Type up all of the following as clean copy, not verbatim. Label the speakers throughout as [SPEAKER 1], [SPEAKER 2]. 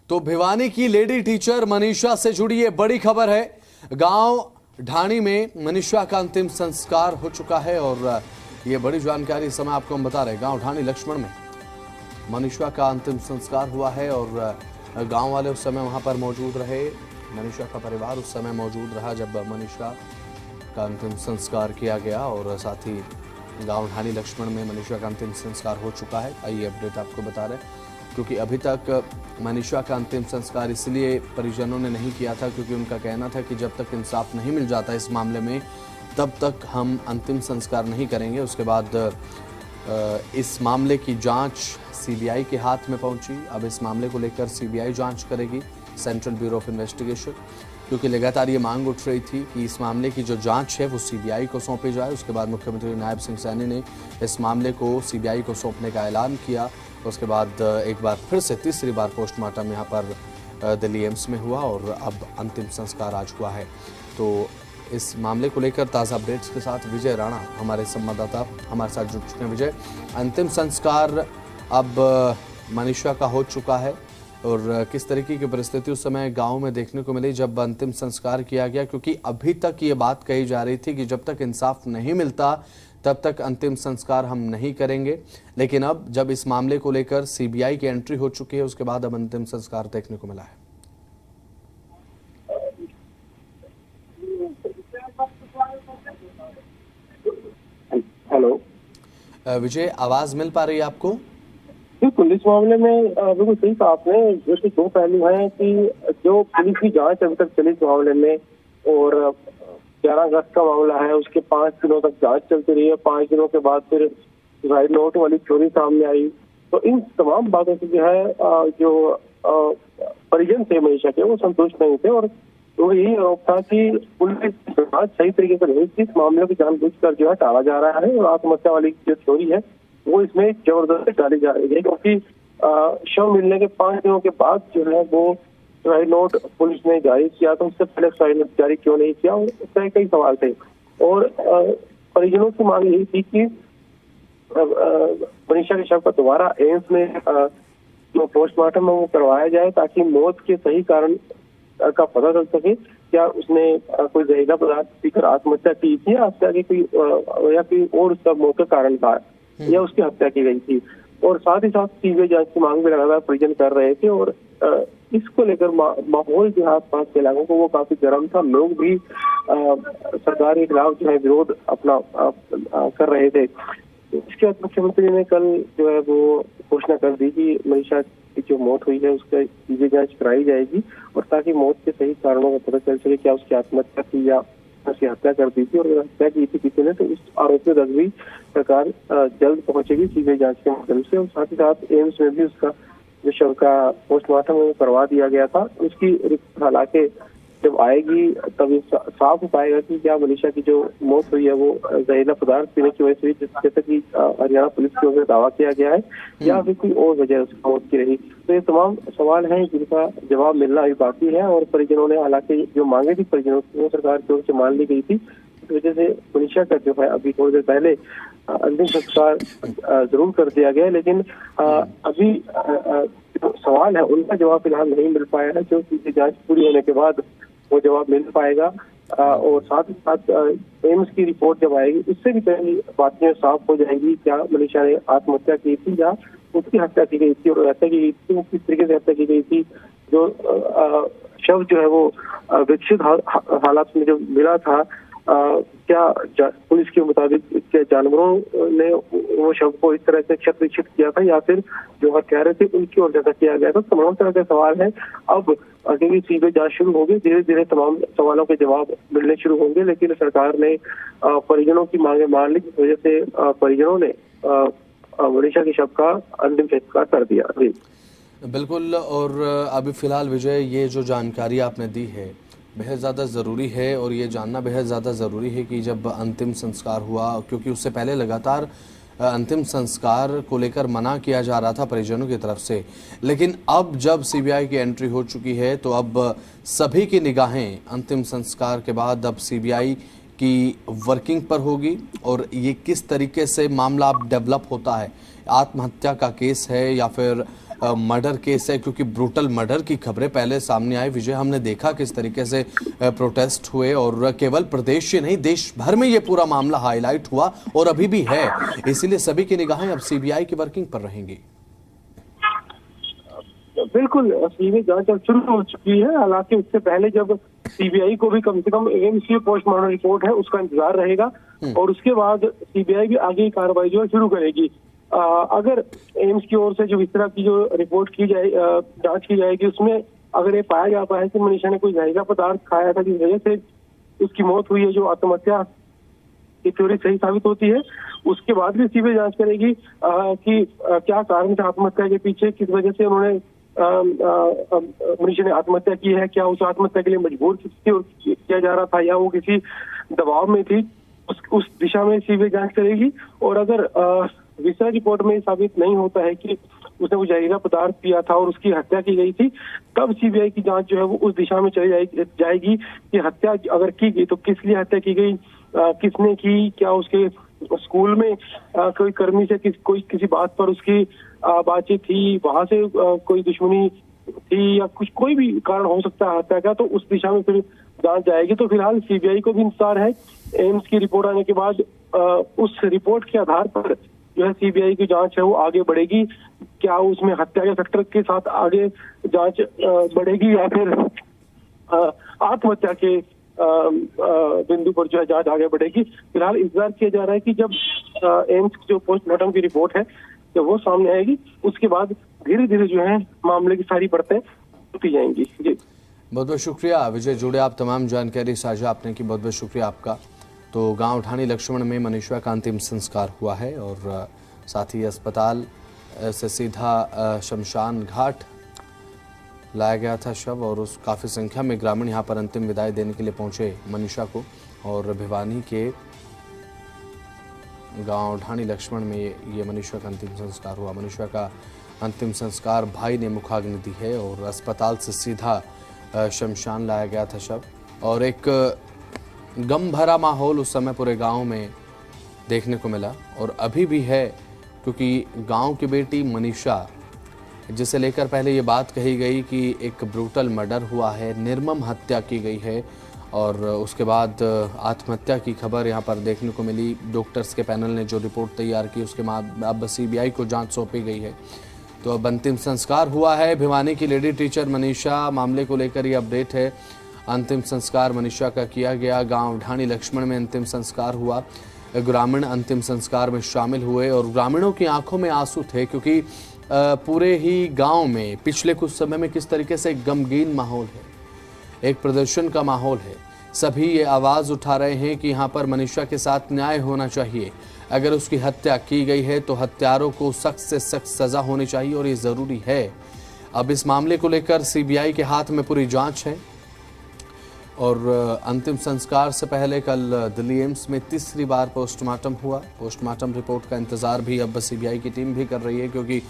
[SPEAKER 1] तो भिवानी की lady teacher Manisha से जुड़ी ये बड़ी खबर है। गांव ढाणी में मनीषा का अंतिम संस्कार हो चुका है और ये बड़ी जानकारी इस समय आपको हम बता रहे हैं। गांव ढाणी लक्ष्मण में मनीषा का अंतिम संस्कार हुआ है और गांव वाले उस समय वहां पर मौजूद रहे। मनीषा का परिवार उस समय मौजूद रहा जब मनीषा का अंतिम संस्कार किया गया और साथ ही गांव ढाणी लक्ष्मण में मनीषा का अंतिम संस्कार हो चुका है। आइए अपडेट आपको बता रहे हैं, क्योंकि अभी तक मनीषा का अंतिम संस्कार इसलिए परिजनों ने नहीं किया था क्योंकि उनका कहना था कि जब तक इंसाफ नहीं मिल जाता इस मामले में तब तक हम अंतिम संस्कार नहीं करेंगे। उसके बाद इस मामले की जांच सीबीआई के हाथ में पहुंची। अब इस मामले को लेकर सीबीआई जांच करेगी, सेंट्रल ब्यूरो ऑफ इन्वेस्टिगेशन, क्योंकि लगातार ये मांग उठ रही थी कि इस मामले की जो जांच है वो सीबीआई को सौंपी जाए। उसके बाद मुख्यमंत्री नायब सिंह सैनी ने इस मामले को सीबीआई को सौंपने का ऐलान किया। उसके बाद एक बार फिर से तीसरी बार पोस्टमार्टम यहाँ पर दिल्ली एम्स में हुआ और अब अंतिम संस्कार आज हुआ है। तो इस मामले को लेकर ताज़ा अपडेट्स के साथ विजय राणा हमारे संवाददाता हमारे साथ जुड़ चुके हैं। विजय, अंतिम संस्कार अब मनीषा का हो चुका है और किस तरीके की परिस्थिति उस समय गांव में देखने को मिली जब अंतिम संस्कार किया गया, क्योंकि अभी तक ये बात कही जा रही थी कि जब तक इंसाफ नहीं मिलता तब तक अंतिम संस्कार हम नहीं करेंगे, लेकिन अब जब इस मामले को लेकर सीबीआई की एंट्री हो चुकी है उसके बाद अब अंतिम संस्कार देखने को मिला है।
[SPEAKER 2] हेलो
[SPEAKER 1] विजय, आवाज मिल पा रही है आपको?
[SPEAKER 2] बिल्कुल, इस मामले में बिल्कुल सही कहा आपने। जैसे दो पहलू हैं कि जो पुलिस की जांच अभी तक चली इस मामले में और 11 अगस्त का मामला है, उसके 5 दिनों तक जांच चलती रही है। 5 दिनों के बाद फिर सुसाइड नोट वाली चोरी सामने आई। तो इन तमाम बातों से जो है जो परिजन थे मनीषा के वो संतुष्ट नहीं थे और तो यही आरोप था कि पुलिस जांच सही तरीके से नहीं थी। इस मामले को जानबूझकर जो है टाला जा रहा है और आत्महत्या वाली जो चोरी है वो इसमें जबरदस्ती डाली जा रही है, क्योंकि शव मिलने के 5 दिनों के बाद जो है वो सुसाइड नोट पुलिस ने जारी किया, तो उससे पहले सुसाइड नोट जारी क्यों नहीं किया, उससे कई सवाल थे। और परिजनों की मांग यही थी कि मनीषा के शव का दोबारा एम्स में जो पोस्टमार्टम है वो करवाया जाए ताकि मौत के सही कारण का पता चल सके। क्या उसने कोई जहरीला पदार्थ पीकर आत्महत्या की थी या हत्या की कोई और उसका मौत का कारण था या उसकी हत्या की गई थी। और साथ ही साथ सीबीआई जांच की मांग भी लगातार परिजन कर रहे थे और इसको लेकर माहौल जो आस पास के इलाकों को वो काफी गर्म था। लोग भी सरकार के खिलाफ जो है विरोध अपना कर रहे थे। इसके बाद मुख्यमंत्री ने कल जो है वो घोषणा कर दी कि मनीषा की जो मौत हुई है उसका सीबीआई जांच कराई जाएगी और ताकि मौत के सही कारणों का पता चल सके। क्या उसकी आत्महत्या थी या उसकी हत्या कर दी थी, और हत्या की थी किसी ने, तो उस आरोपी तक भी सरकार जल्द पहुंचेगी सीबीआई जांच के माध्यम से। और साथ ही साथ एम्स में भी उसका जो शव का पोस्टमार्टम वो करवा दिया गया था। उसकी रिपोर्ट हालांकि जब आएगी तब साफ हो पाएगा कि क्या मनीषा की जो मौत हुई है वो जहरीला पदार्थ पीने की वजह से हुई, जैसे कि हरियाणा पुलिस की ओर से दावा किया गया है, या फिर कोई और वजह उसकी मौत की रही। तो ये तमाम सवाल हैं जिनका जवाब मिलना अभी बाकी है और परिजनों ने हालांकि जो मांगे थी परिजनों की वो सरकार की ओर से मान ली गई थी। इस वजह से मनीषा का जो है अभी थोड़ी देर पहले अंतिम संस्कार जरूर कर दिया गया, लेकिन अभी जो सवाल है उनका जवाब फिलहाल नहीं मिल पाया है। जो सीबीआई जांच पूरी होने के बाद वो जवाब मिल पाएगा और साथ ही साथ एम्स की रिपोर्ट जब आएगी उससे भी पहले बातें साफ हो जाएंगी। क्या मनीषा ने आत्महत्या की थी या उसकी हत्या की गई थी, और हत्या की गई थी वो किस तरीके से हत्या की गई थी। जो शव जो है वो विकसित हालात में जो मिला था, क्या पुलिस के मुताबिक क्या जानवरों ने वो शव को इस तरह से क्षत विक्षत किया था या फिर जो हत्यारे थे उनकी ओर जैसा किया गया था। तमाम तरह के सवाल है। अब क्योंकि सीबीआई जांच शुरू होगी, धीरे धीरे तमाम सवालों के जवाब मिलने शुरू होंगे, लेकिन सरकार ने परिजनों की मांगे मान ली, जिस वजह से परिजनों ने मनीषा के शव का अंतिम संस्कार कर दिया। जी
[SPEAKER 1] बिल्कुल। और अभी फिलहाल विजय, ये जो जानकारी आपने दी है बेहद ज़्यादा ज़रूरी है और ये जानना बेहद ज़्यादा ज़रूरी है कि जब अंतिम संस्कार हुआ, क्योंकि उससे पहले लगातार अंतिम संस्कार को लेकर मना किया जा रहा था परिजनों की तरफ से, लेकिन अब जब सीबीआई की एंट्री हो चुकी है तो अब सभी की निगाहें अंतिम संस्कार के बाद अब सीबीआई की वर्किंग पर होगी और ये किस तरीके से मामला अब डेवलप होता है, आत्महत्या का केस है या फिर मर्डर केस है, क्योंकि ब्रूटल मर्डर की खबरें पहले सामने आई। विजय, हमने देखा किस तरीके से प्रोटेस्ट हुए और केवल प्रदेश ही नहीं देश भर में ये पूरा मामला हाईलाइट हुआ और अभी भी है, इसीलिए सभी की निगाहें अब सीबीआई की वर्किंग पर रहेंगी।
[SPEAKER 2] बिल्कुल, सीबीआई जांच अब शुरू हो चुकी है। हालांकि उससे पहले जब सीबीआई को भी कम से कम एम्स की पोस्टमार्टम रिपोर्ट है उसका इंतजार रहेगा और उसके बाद सीबीआई भी आगे की कार्रवाई जो है शुरू करेगी। अगर एम्स की ओर से जो इस तरह की जो रिपोर्ट की जाए, जांच की जाएगी, उसमें अगर ये पाया जाता है कि मनीषा ने कोई जहरीला पदार्थ खाया था जिस वजह से उसकी मौत हुई है, जो आत्महत्या की थ्योरी सही साबित होती है, उसके बाद भी सीबीआई जांच करेगी कि क्या कारण था आत्महत्या के पीछे, किस वजह से उन्होंने मनीषा ने आत्महत्या की है, क्या उस आत्महत्या के लिए मजबूर किया जा रहा था या वो किसी दबाव में थी, उस दिशा में सीबीआई जांच करेगी। और अगर रिसर्च रिपोर्ट में साबित नहीं होता है कि उसने वो जहरीला पदार्थ पिया था और उसकी हत्या की गई थी, तब सीबीआई की जांच जो है वो उस दिशा में चली जाएगी कि हत्या अगर की गई तो किस लिए हत्या की गई, किसने की, क्या उसके स्कूल में कोई कर्मी से किसी बात पर उसकी बातचीत थी, वहां से कोई दुश्मनी थी या कुछ कोई भी कारण हो सकता है हत्या का, तो उस दिशा में फिर जांच जाएगी। तो फिलहाल सीबीआई को भी इंतजार है एम्स की रिपोर्ट आने के बाद उस रिपोर्ट के आधार पर जो है सीबीआई की जांच है वो आगे बढ़ेगी। क्या उसमें हत्या के फैक्टर के साथ आगे जांच बढ़ेगी या फिर आत्महत्या के बिंदु पर जो है जांच आगे बढ़ेगी। फिलहाल इंतजार किया जा रहा है कि जब एम्स की जो पोस्टमार्टम की रिपोर्ट है जब वो सामने आएगी उसके बाद धीरे धीरे जो है मामले की सारी परतें होती जाएंगी। जी
[SPEAKER 1] बहुत बहुत शुक्रिया विजय, जुड़े आप तमाम जानकारी साझा आपने की, बहुत बहुत शुक्रिया आपका। तो गांव ढाणी लक्ष्मण में मनीषा का अंतिम संस्कार हुआ है और साथ ही अस्पताल से सीधा शमशान घाट लाया गया था शव और उस काफ़ी संख्या में ग्रामीण यहां पर अंतिम विदाई देने के लिए पहुंचे मनीषा को। और भिवानी के गांव ढाणी लक्ष्मण में ये मनीषा का अंतिम संस्कार हुआ। मनीषा का अंतिम संस्कार भाई ने मुखाग्नि दी है और अस्पताल से सीधा शमशान लाया गया था शव। और एक गम भरा माहौल उस समय पूरे गांव में देखने को मिला और अभी भी है, क्योंकि गांव की बेटी मनीषा जिसे लेकर पहले ये बात कही गई कि एक ब्रूटल मर्डर हुआ है, निर्मम हत्या की गई है और उसके बाद आत्महत्या की खबर यहाँ पर देखने को मिली। डॉक्टर्स के पैनल ने जो रिपोर्ट तैयार की उसके बाद अब सीबीआई को जांच सौंपी गई है। तो अब अंतिम संस्कार हुआ है। भिवानी की लेडी टीचर मनीषा मामले को लेकर ये अपडेट है। अंतिम संस्कार मनीषा का किया गया। गांव ढाणी लक्ष्मण में अंतिम संस्कार हुआ। ग्रामीण अंतिम संस्कार में शामिल हुए और ग्रामीणों की आंखों में आंसू थे, क्योंकि पूरे ही गांव में पिछले कुछ समय में किस तरीके से एक गमगीन माहौल है, एक प्रदर्शन का माहौल है। सभी ये आवाज़ उठा रहे हैं कि यहाँ पर मनीषा के साथ न्याय होना चाहिए। अगर उसकी हत्या की गई है तो हत्यारों को सख्त से सख्त सज़ा होनी चाहिए और ये ज़रूरी है। अब इस मामले को लेकर सीबीआई के हाथ में पूरी जांच है और अंतिम संस्कार से पहले कल दिल्ली एम्स में तीसरी बार पोस्टमार्टम हुआ। पोस्टमार्टम रिपोर्ट का इंतज़ार भी अब सीबीआई की टीम भी कर रही है, क्योंकि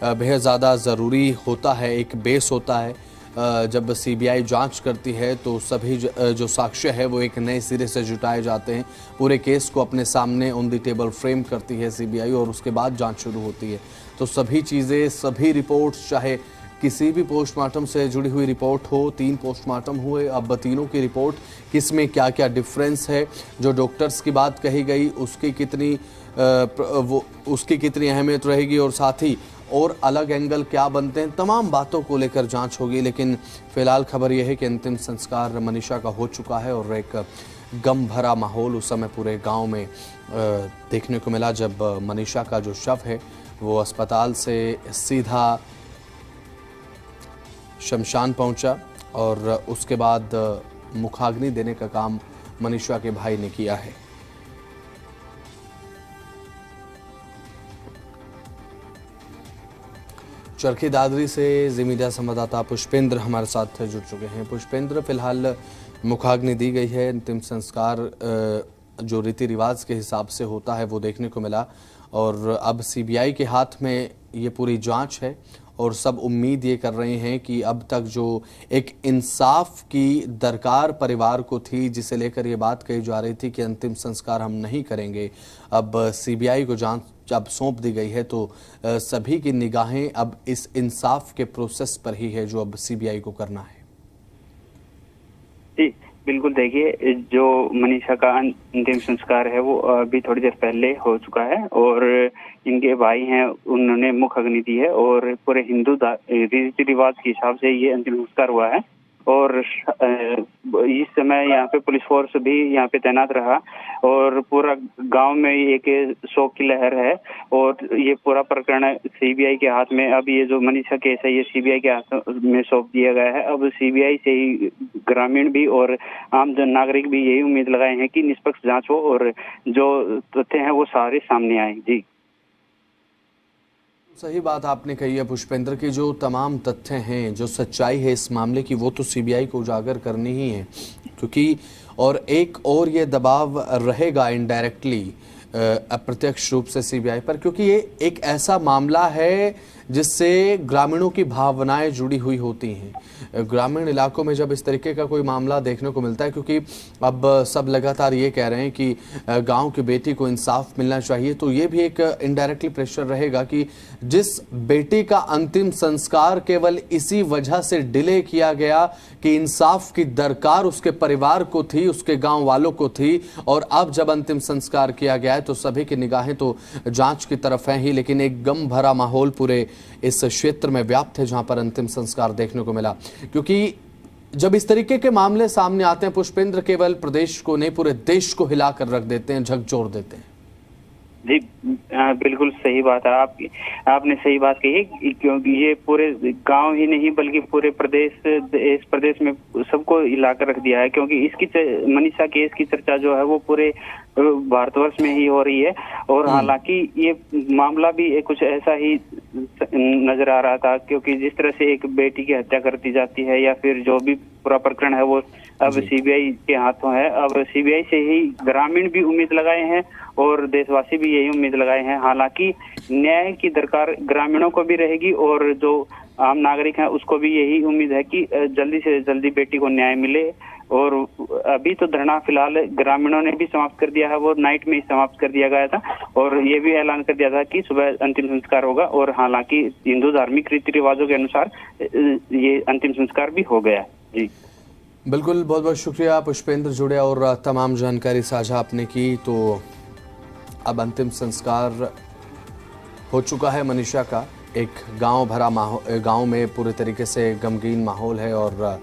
[SPEAKER 1] बेहद ज़्यादा ज़रूरी होता है, एक बेस होता है। जब सीबीआई जांच करती है तो सभी जो साक्ष्य है वो एक नए सिरे से जुटाए जाते हैं। पूरे केस को अपने सामने ऑन द टेबल फ्रेम करती है सीबीआई और उसके बाद जांच शुरू होती है। तो सभी चीज़ें, सभी रिपोर्ट्स, चाहे किसी भी पोस्टमार्टम से जुड़ी हुई रिपोर्ट हो, 3 पोस्टमार्टम हुए, अब तीनों की रिपोर्ट किस में क्या क्या डिफरेंस है, जो डॉक्टर्स की बात कही गई उसकी कितनी अहमियत रहेगी और साथ ही और अलग एंगल क्या बनते हैं, तमाम बातों को लेकर जांच होगी। लेकिन फिलहाल खबर यह है कि अंतिम संस्कार मनीषा का हो चुका है और एक गम भरा माहौल उस समय पूरे गांव में देखने को मिला जब मनीषा का जो शव है वो अस्पताल से सीधा शमशान पहुंचा और उसके बाद मुखाग्नि देने का काम मनीषा के भाई ने किया है। चरखी दादरी से जी मीडिया संवाददाता पुष्पेंद्र हमारे साथ जुड़ चुके हैं। पुष्पेंद्र, फिलहाल मुखाग्नि दी गई है, अंतिम संस्कार जो रीति रिवाज के हिसाब से होता है वो देखने को मिला और अब सीबीआई के हाथ में ये पूरी जांच है और सब उम्मीद ये कर रहे हैं कि अब तक जो एक इंसाफ की दरकार परिवार को थी, जिसे लेकर ये बात कही जा रही थी कि अंतिम संस्कार हम नहीं करेंगे, अब सीबीआई को जांच अब सौंप दी गई है, तो सभी की निगाहें अब इस इंसाफ के प्रोसेस पर ही है जो अब सीबीआई को करना है।
[SPEAKER 3] जी बिल्कुल, देखिए जो मनीषा का अंतिम संस्कार है वो अभी थोड़ी देर पहले हो चुका है और इनके भाई हैं उन्होंने मुख अग्नि दी है और पूरे हिंदू रीति रिवाज के हिसाब से ये अंतिम संस्कार हुआ है। और इस समय यहाँ पे पुलिस फोर्स भी यहाँ पे तैनात रहा और पूरा गांव में एक शोक की लहर है और ये पूरा प्रकरण सीबीआई के हाथ में, अब ये जो मनीषा केस है ये सीबीआई के हाथ में सौंप दिया गया है। अब सीबीआई से ही ग्रामीण भी और आम जन नागरिक भी यही उम्मीद लगाए हैं कि निष्पक्ष जांच हो और जो तथ्य हैं वो सारे सामने आए। जी
[SPEAKER 1] सही बात आपने कही है पुष्पेंद्र की, जो तमाम तथ्य हैं, जो सच्चाई है इस मामले की, वो तो सीबीआई को उजागर करनी ही है, क्योंकि और एक और ये दबाव रहेगा इनडायरेक्टली, अप्रत्यक्ष रूप से सीबीआई पर, क्योंकि ये एक ऐसा मामला है जिससे ग्रामीणों की भावनाएं जुड़ी हुई होती हैं। ग्रामीण इलाकों में जब इस तरीके का कोई मामला देखने को मिलता है, क्योंकि अब सब लगातार ये कह रहे हैं कि गांव की बेटी को इंसाफ मिलना चाहिए, तो ये भी एक इनडायरेक्टली प्रेशर रहेगा कि जिस बेटी का अंतिम संस्कार केवल इसी वजह से डिले किया गया कि इंसाफ की दरकार उसके परिवार को थी, उसके गाँव वालों को थी, और अब जब अंतिम संस्कार किया गया है तो सभी की निगाहें तो जांच की तरफ हैं ही, लेकिन एक गम भरा माहौल पूरे इस क्षेत्र में व्याप्त है जहां पर अंतिम संस्कार देखने को मिला। क्योंकि जब इस तरीके के मामले सामने आते हैं पुष्पेंद्र, केवल प्रदेश को नहीं पूरे देश को हिलाकर रख देते हैं, झकझोर देते हैं।
[SPEAKER 3] जी बिल्कुल सही बात है आपने सही बात कही, क्योंकि ये पूरे गांव ही नहीं बल्कि पूरे इस प्रदेश में सबको हिलाकर रख दिया है, क्योंकि इसकी मनीषा केस की चर्चा जो है वो पूरे भारतवर्ष में ही हो रही है। और हालांकि ये मामला भी कुछ ऐसा ही नजर आ रहा था, क्योंकि जिस तरह से एक बेटी की हत्या कर दी जाती है या फिर जो भी पूरा प्रकरण है वो अब सीबीआई के हाथों है। अब सीबीआई से ही ग्रामीण भी उम्मीद लगाए हैं और देशवासी भी यही उम्मीद लगाए हैं। हालांकि न्याय की दरकार ग्रामीणों को भी रहेगी और जो आम नागरिक हैं उसको भी यही उम्मीद है कि जल्दी से जल्दी बेटी को न्याय मिले। और अभी तो धरना फिलहाल ग्रामीणों ने भी समाप्त कर दिया है, वो नाइट में ही समाप्त कर दिया गया था और ये भी ऐलान कर दिया था कि सुबह अंतिम संस्कार होगा। और हालांकि हिंदू धार्मिक रीति रिवाजों के अनुसार ये अंतिम संस्कार भी हो गया। जी
[SPEAKER 1] बिल्कुल, बहुत बहुत शुक्रिया पुष्पेंद्र जुड़े और तमाम जानकारी साझा आपने की। तो अब अंतिम संस्कार हो चुका है मनीषा का, एक गांव भरा माहौल, गांव में पूरे तरीके से गमगीन माहौल है और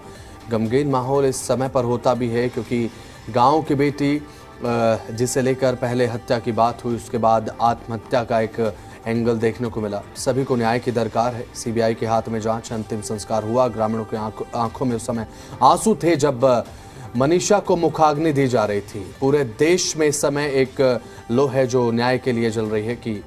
[SPEAKER 1] गमगीन माहौल इस समय पर होता भी है क्योंकि गांव की बेटी जिसे लेकर पहले हत्या की बात हुई, उसके बाद आत्महत्या का एक एंगल देखने को मिला। सभी को न्याय की दरकार है, सीबीआई के हाथ में जांच, अंतिम संस्कार हुआ। ग्रामीणों के आंखों में उस समय आंसू थे जब मनीषा को मुखाग्नि दी जा रही थी। पूरे देश में इस समय एक लो है जो न्याय के लिए जल रही है कि